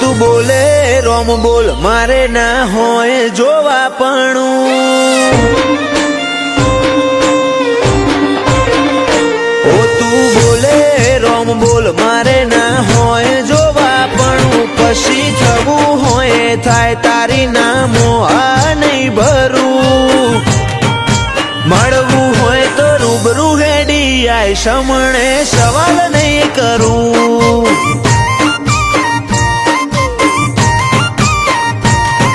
તું બોલે રોમ બોલ મારે ના હોય જોવાપણું ઓ તું બોલે રોમ બોલ મારે ના હોય જોવાપણું પછી થવું હોય થાય તારી નામો આ નહીં ભરું મળવું હોય તો રૂબરૂ હેડી આય સમણે સવાલ નહીં કરું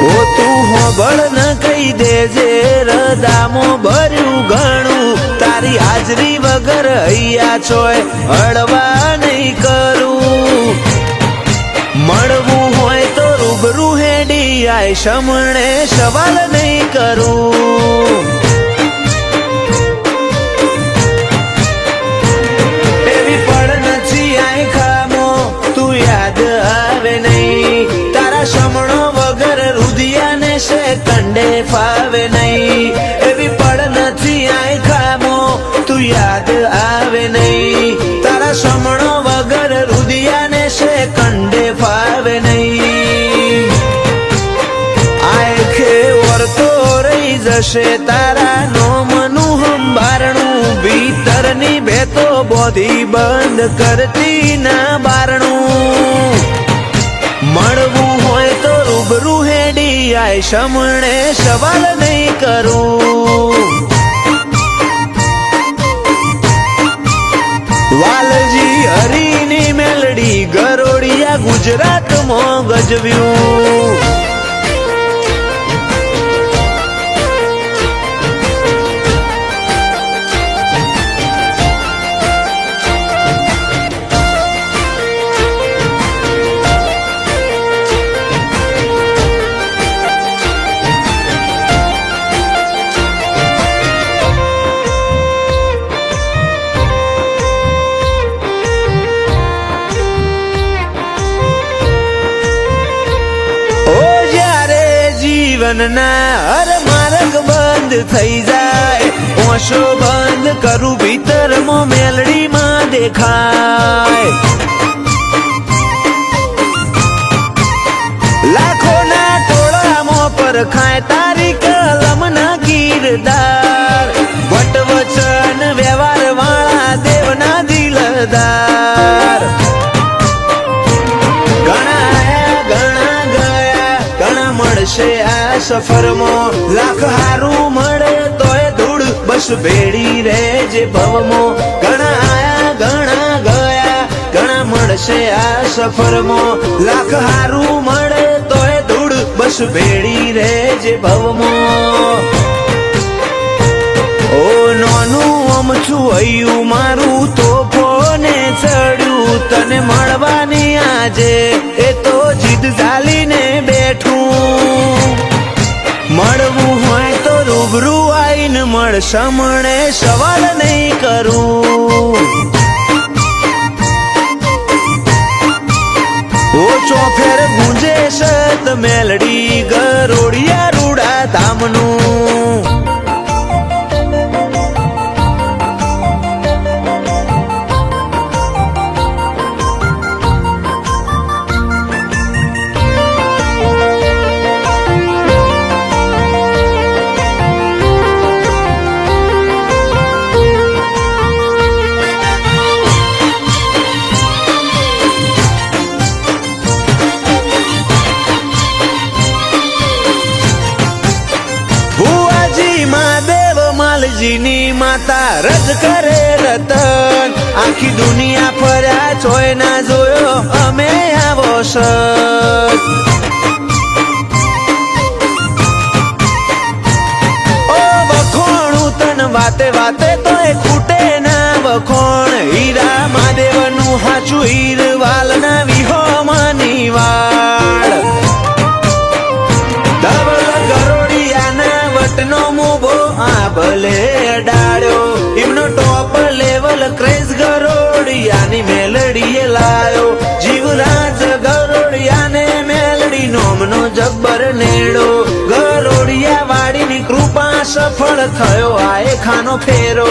ઓ તું હોબળ ન કહી દેજે રદામો ભર્યું ઘણું તારી હાજરી વગર હૈયા ચોય હળવા નહીં કરું મળવું હોય તો રૂબરૂ હેડી આય સમણે સવાલ નહીં કરું એવી પડ નથી આય ખામો તું યાદ આવે નહીં તારા સમણો વગર રુધિયાને છે કંડે ફાવે નહીં એવી પડ નથી આય ખામો તું યાદ આવે નહીં તારા સમણો વગર રુધિયાને છે કંડે ફાવે નહીં આખે વર્તો રહી જશે તારા નોમનું હંભારણું ભીતરની ભેતો બોધી બંધ કરતી ના બારણું મળવું હોય તો રૂબરૂ હેડી આય સમણે સવાલ નહીં કરું વાલજી હરીની મેલડી ગરોડિયા ગુજરાતમાં ગજવ્યું જીવનના હર માર્ગ બંધ થઈ જાય ઓશો બંધ કરું ભીતરમાં મેલડીમાં દેખાય લાખોના ટોળામાં પર ખાય તારી કલમના ગીરદાર વટવચન વ્યવહાર વાળા દેવના દિલદાર મળશે આ સફરમાં લાખ હારું મળે તોય ધૂળ બસ ભેડી રહેજે ભવમાં ઘણા આયા ઘણા ગયા ઘણા મળશે આ સફરમાં લાખ હારું મળે તોય ધૂળ બસ ભેડી રહેજે ભવમાં ઓ નોનું અમથું હૈયું મારું તોફોને ચડ્યું તને મળવાની આજે એ તો જીદ ઝાલીને બેઠું મળવું હોય તો રૂબરૂ આઈને મળ સમણે સવાલ નહીં કરું ઓ ચોફેર ગુંજે સત મેલડી ગરોડિયા રૂડા ધામનું માલજીની માતા રજ કરે રતન આખી દુનિયા ફર્યા ચોય ના જોયો અમે આવો સત ઓ વખોણું તન વાતે વાતે તોય ખૂટે ના વખોણ હીરા મહાદેવનું હાચું હીરવાલ ના વિહોમની વાળ ધવલ ગરોડિયાના વટનો મુભો આ ભલે અડાડ્યો એમનો ટોપ લેવલ ક્રેઝ ગરોડિયાની મેલડીએ લાયો જીવરાજ ગરોડિયાને મેલડી નોમનો જબ્બર નેડો ગરોડિયા વાડીની કૃપા સફળ થયો આએ ખાનો ફેરો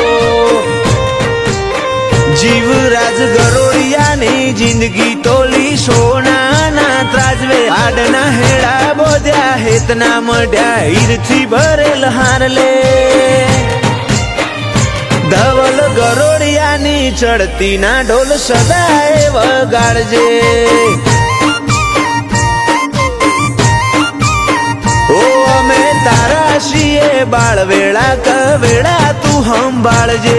જીવરાજ ગરોડિયાની જિંદગી તોલી સોનાના ત્રાજવે રેતના મઢ્યા હીરથી ભરેલ હારલે ધવલ ગરોડિયાની ચડતી ના ઢોલ સદાય વગાડજે ઓ અમે તારા છીએ બાળવેળા કવેળા તું સંભાળજે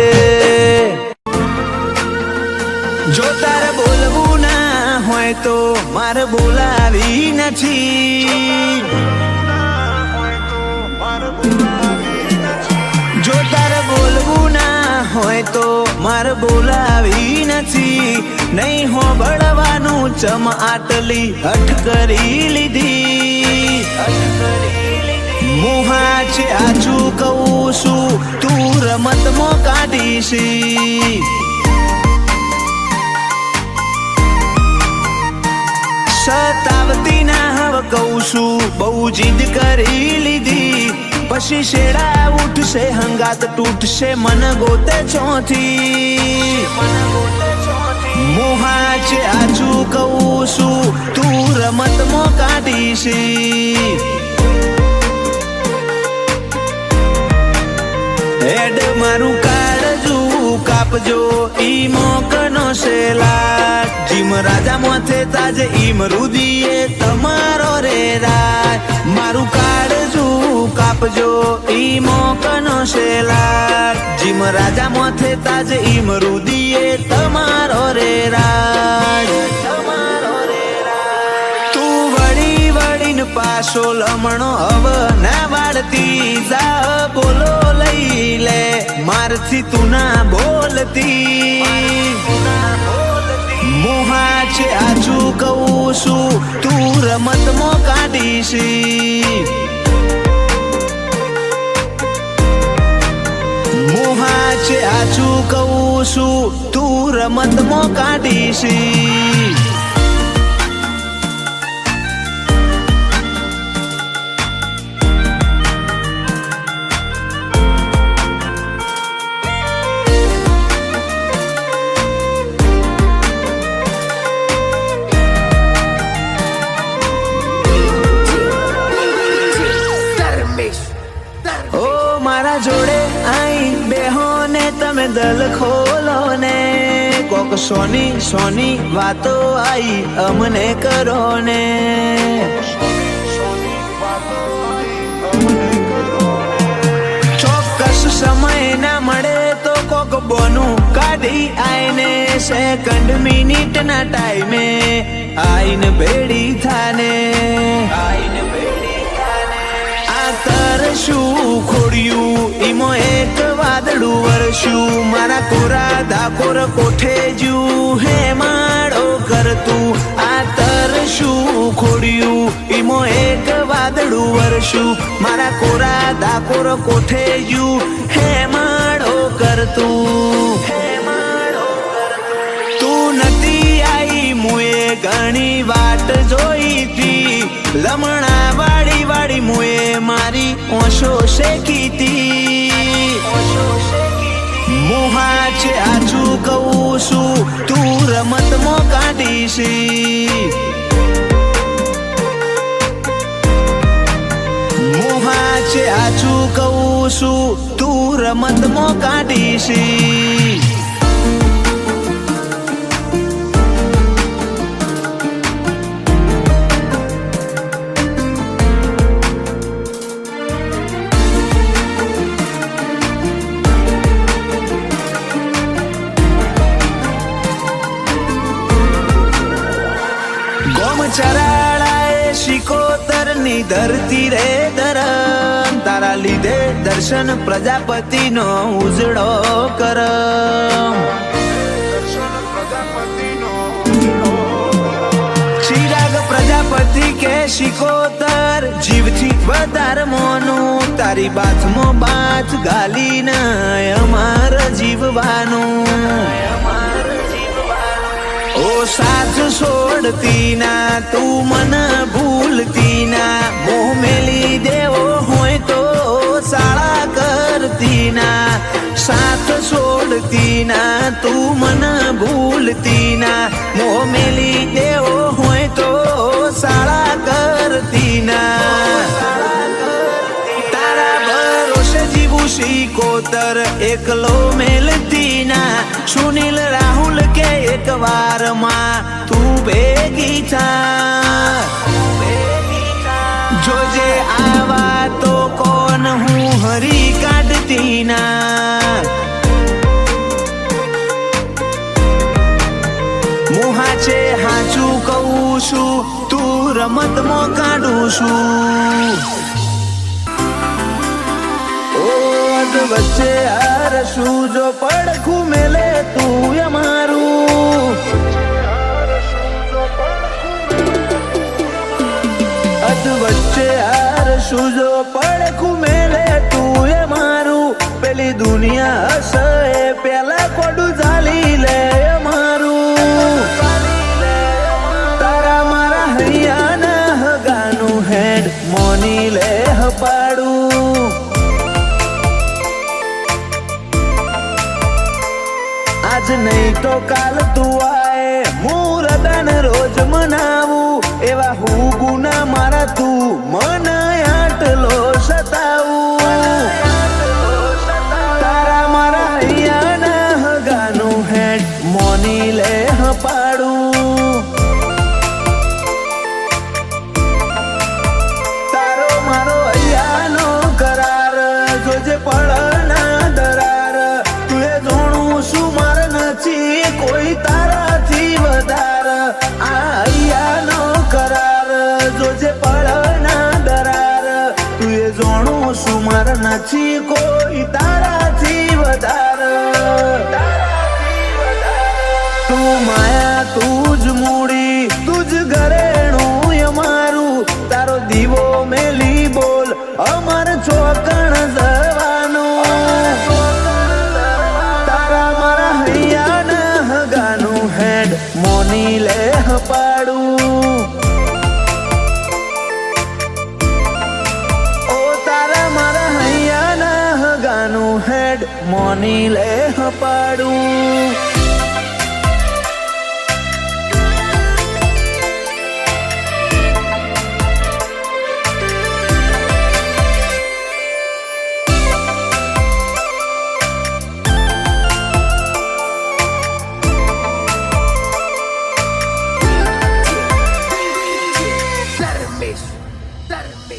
જો તારે બોલવું ના હોય તો મારે બોલાવી નથી જો તારે બોલવું ના હોય તો મારે બોલાવી નથી નહીં હોબળવાનું ચમ આટલી હઠ કરી લીધી મોહા છે આછું કહું છું તું રમતમાં કાઢીશી સતાવતી ના હવે કહું છું બહુ જીદ કરી લીધી પછી શેડા ઉઠશે હંગાત તૂટશે મન ગોતે ચોથી મોહા છે આછું કહું છું તું રમતમાં કાઢીશી હેડ મારું કાળજું કાપજો ઈ મોકનો શેલા જીમ રાજા મોથે તાજ ઈમ રુદીએ તમારો રે રાજ મારું કાળજું કાપજો ઈ મોકનો શેલા જીમ રાજા મોથે તાજ ઈમ રુદીએ તમારો રે રાજ તું વળી વળીને પાછો લમણો હવ ના વાળતી જા બોલો લઈ લે મારથી તું ના બોલતી મોહા છે આછું કહું છું તું રમતમાં કાઢીશી મોહા છે આછું કહું છું તું રમતમાં કાઢીશી મારા જોડે આઈ બેહો ને તમે દલ ખોલો ને કોક સોની સોની વાતો આઈ અમને કરો ને ચોક્કસ સમય ના મળે તો કોક બોનું કાઢી આઈને સેકન્ડ મિનિટ ના ટાઈમે આઈને ભેડી થાને તરશું ખોડ્યું ઈમો એક વાદળું વરસ્યું મારા કોરા ધાકોર કોઠે જુ હે માળો કરતું આ તરશું ખોડ્યું ઈમો એક વાદળું વરસ્યું મારા કોરા ધાકોર કોઠે જુ હે માળો કરતું તું નથી આઈ મુએ ઘણી વાટ જોઈતી લમણા વાળી વાળી મુએ મારી ઓશો શેકીતી મોહા છે આછું કહું છું તું રમતમાં કાઢીશી મોહા છે આછું કહું છું તું રમતમાં કાઢીશી ચરાળાએ શિકોતર ની ધરતી રે ધરમ તારા લીધે દર્શન પ્રજાપતિ નો ઉજળો કરમ ચિરાગ પ્રજાપતિ કે શિકોતર જીવથી વધાર મોનું તારી બાથમાં બાથ ગાલીને અમાર જીવવાનું ઓ સાથ છોડતી ના તું મન ભૂલતી ના મોહ મેલી દેવો હોય તો શાળા કરતી ના સાથ છોડતી ના તું મન ભૂલતી ના મોહ મેલી દેવો હોય તો શાળા કરતી ના એકલો મેલતી ના. સુનિલ રાહુલ કે એક વારમાં તું ભેગી થા. જોજે આવા તો કોણ હું હરી કાઢતી ના. મુહા છે હાચું કહું છું, તું રમતમાં કાઢું છું. વચ્ચે હાર શું જો પડખું મેલે તું અમારું. અધ વચ્ચે હાર શું જો પડખું મેલે તું અમારું. પેલી દુનિયા હશે પેલા કોડું ચાલી લે અમારું. તારા મારા હૈયાના હગાનું હેડ મોની લે હપાડું. આજ નહીં તો કાલ તું આય મુરદાન રોજ મનાવું. એવા હું ગુના મારા તું મને આટલો સતાવું. તારા મારા હૈયાના હગાનું હેડ મોની લે હપાડું. તારો મારો હૈયાનો કરાર જોજે પડના દરાર. તું એ જોણું શું મારે નથી કોઈ તારાથી વધાર. આ હૈયાનો કરાર જોજે પડના દરાર. તું એ જોણું શું મારે નથી કોઈ તારાથી વધાર. તું માયા તું જ મૂડી તું જ ઘરેણું અમારું. તારો દીવો મેલી બોલ અમર ચોકણ જવાનું. તારા મારા હૈયાના હગાનું હેડ મોની લે હપાડું. ઓ તારા મારા હૈયાના હગાનું હેડ મોની લે હપાડું.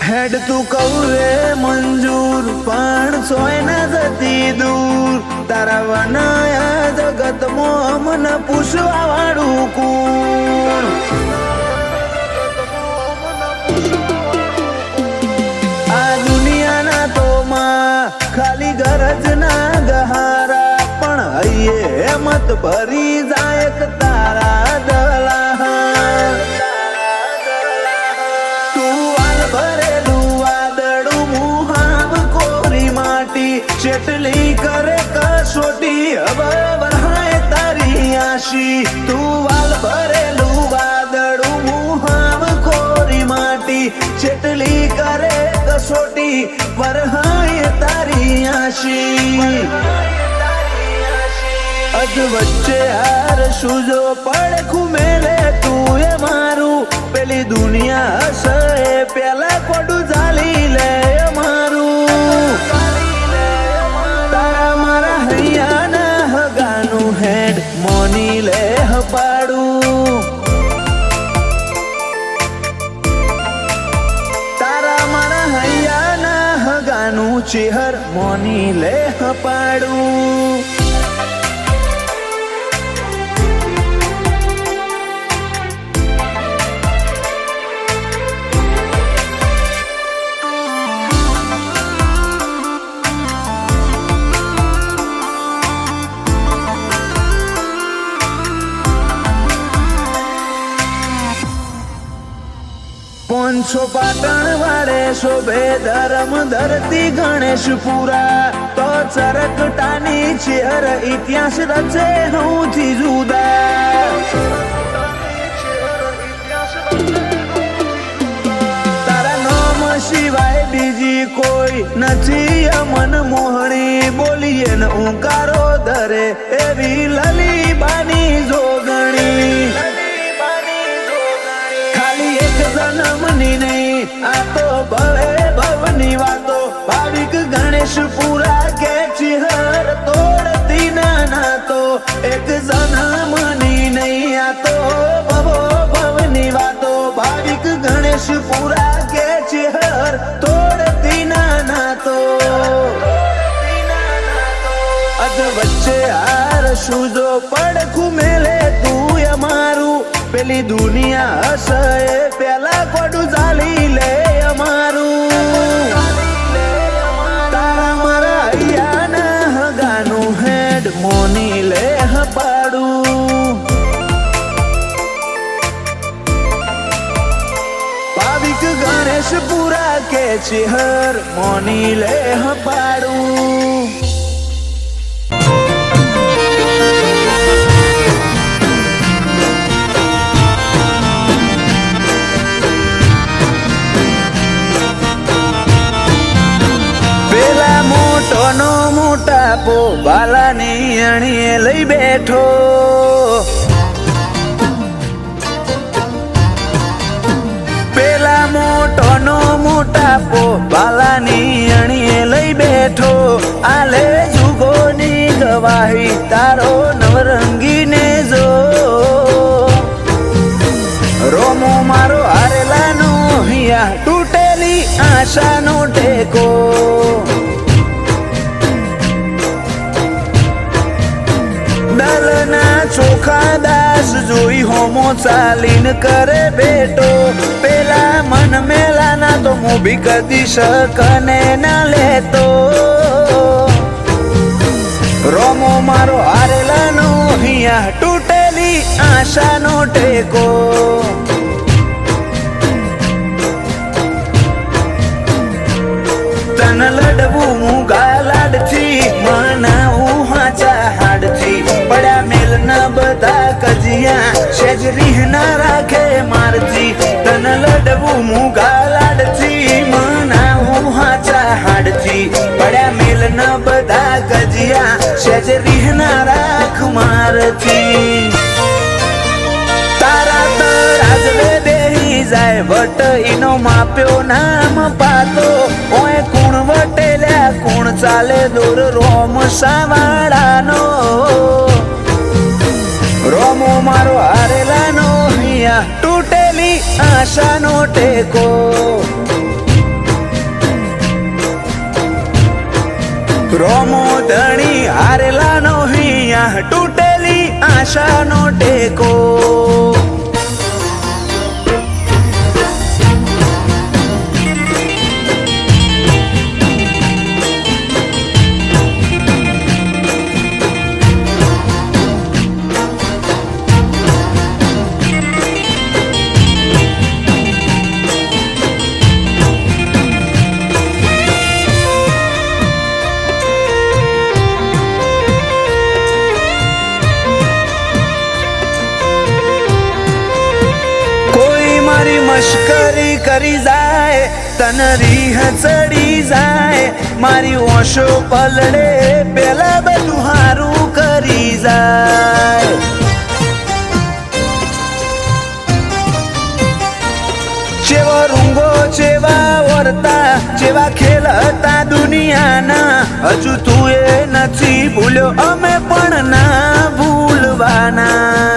હેડ તું કહું રે મંજૂર પણ સોય ના જતી દૂર. તારા વનાયા જગતમાં મને પૂછવા વાળું કોણ. આ દુનિયાના તો માં ખાલી ગરજ ના ગહારા. પણ હૈયે હેમત ભરી જાય તારા દલા. ચેટલી કરે કસોટી હવે વરહાય તારી આશી. તું વાલ ભરેલું વાદળું મુહાવ કોરી માટી. ચેટલી કરે કસોટી વરહાય તારી આશી. અધ વચ્ચે હાર શું જો પડખું મેલે તું એ મારું. પેલી દુનિયા હશે પેલા કોડું ચાલી લે અમારું. તારા મારા હૈયાના હગાનું હેડ મોની લે હપાડું. તારા મારા હૈયાના હગાનું ચેહર મોની લે હપાડું. પોંછો પાટણ વાળે શોભે ધર્મ ધરતી ગણેશપુરા. તો ચરકટાની ચેહર ઇતિહાસ રચે હઉથી જુદા. તારા નામ સિવાય બીજી કોઈ નથી અમન મોહણી. બોલીએ ને ઊંકારો ધરે એવી લલીબાની જોગણી. જન્મની નહીં આ તો ભવે ભવની વાતો. ભાવિક ગણેશપુરા કે ચિહર તો એક જન્મની નહીં આ તો ભવો ભવની વાતો ભાવિક ગણેશ પૂરા કે છે હર તોડતી ના તો અધ વચ્ચે હાર શું જો પડખું મેલે તું અમારું પેલી દુનિયા હશે પેલા કોડું ચાલી લે અમારું તારા મારા અહીંયાના હગાનું હેડ મોની લે પાડું ભાવિક ગણેશ પૂરા કે છે હર મોની લે પાડું મોટોનો મોટાપો બાલાની અણીએ લઈ બેઠો પેલા મોટોનો મોટાપો બાલાની અણીએ લઈ બેઠો આલે જુગોની ગવાહી તારો નવરંગીને જો રોમો મારો હારેલાનો હિયા તૂટેલી આશાનો ટેકો દલના ચોખા દાસ જોઈ હોમો ચાલીન કરે બેટો પેલા મન મેલાના તો મોભી કદી શકને ના લેતો રોમો મારો હારેલાનો હિયા તૂટેલી આશાનો ટેકો તન લડવું મુગા લાડથી મનાવું હાચા હાડથી પડ્યા મેલ ના બધા કજિયા સેજ રીહ ના રાખે મારથી તન લડવું મુગા લાડથી મનાવું હાચા હાડથી પડ્યા મેલ ના બધા કજિયા સેજ રીહ ના રાખ મારથી તારા તરાજવે બેહી જાય વટ ઈનો માપ્યો નામ પાતો ઓય કુણ વટેલ્યા કુણ ચાલે દૂર રોમ સાવાડાનો રોમો મારો હારેલાનો હિયા તૂટેલી આશાનો ટેકો રોમો ધણી હારેલાનો હિયા તૂટેલી આશાનો ટેકો મશ્કરી કરી જાય તન રીહ ચડી જાય મારી ઓશો પલડે પેલા બધું હારું કરી જાય જેવો રૂંગો જેવા વર્તા જેવા ખેલતા દુનિયાના હજુ તું એ નથી ભૂલ્યો અમે પણ ના ભૂલવાના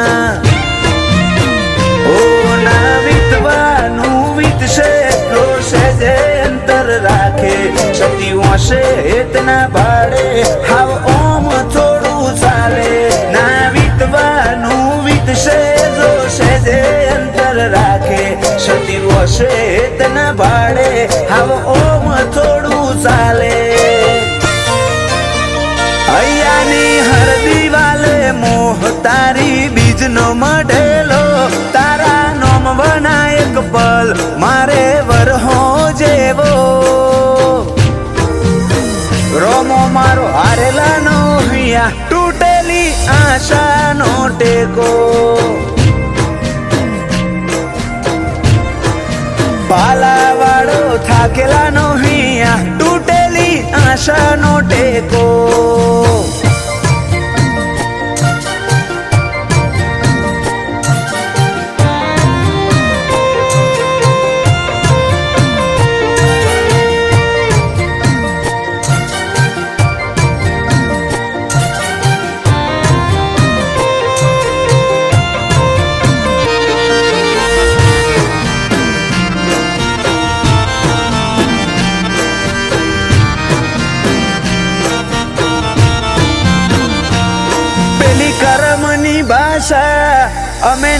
રાખે સતી હોશે એતના ભાડે હાવ ઓમ થોડું ચાલે ના વીતવાનું વીતશે જોશે જે અંતર રાખે સતી હોશે એતના ભાડે હાવ ઓમ થોડું ચાલે અહીંયાની હર દિવાલે મોહ તારી બીજનો મઢેલો તારા નોમ બનાયક પલ મારે વરહો જેવો રોમો મારો હારેલાનો હિયા તૂટેલી આશાનો ટેકો પાલાવાળો થાકેલાનો હિયા તૂટેલી આશાનો ટેકો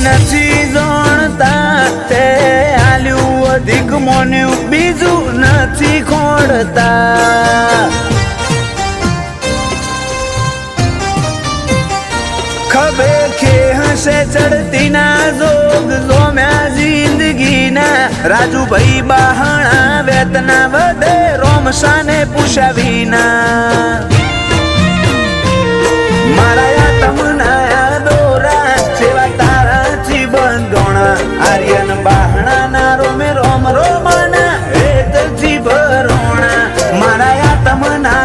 નથી જાણતા તે આલ્યું અધિક મોન્યું બીજું નથી ખોડતા ખબે કે હશે ચડતી ના જોગ જોમ્યા જિંદગીના રાજુભાઈ બહાણા વેતના વધે રોમસાને પૂછ્યા વિના મારા તમના દોરા સેવા તારાથી બંધોણા આર્યન બહાણા ના રોમે રોમ રોમાના હેતથી ભરોણા મારા તમના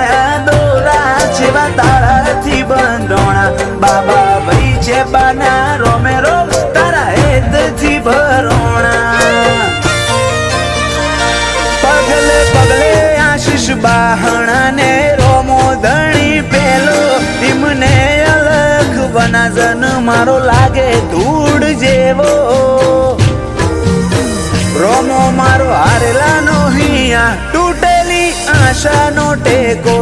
દોરા સેવા તારાથી બંધોણા બાબા ભાઈ છે બાના રોમે રોમ તારા હેતથી ભરોણા પગલે પગલે આશીષ બહાણા ને રોમો ધણી પેલો ઈમને અલગ વનાજન મારો લાગે ધૂળ જેવો રોમો મારો હારેલા નો હિયા તૂટેલી આશા નો ટેકો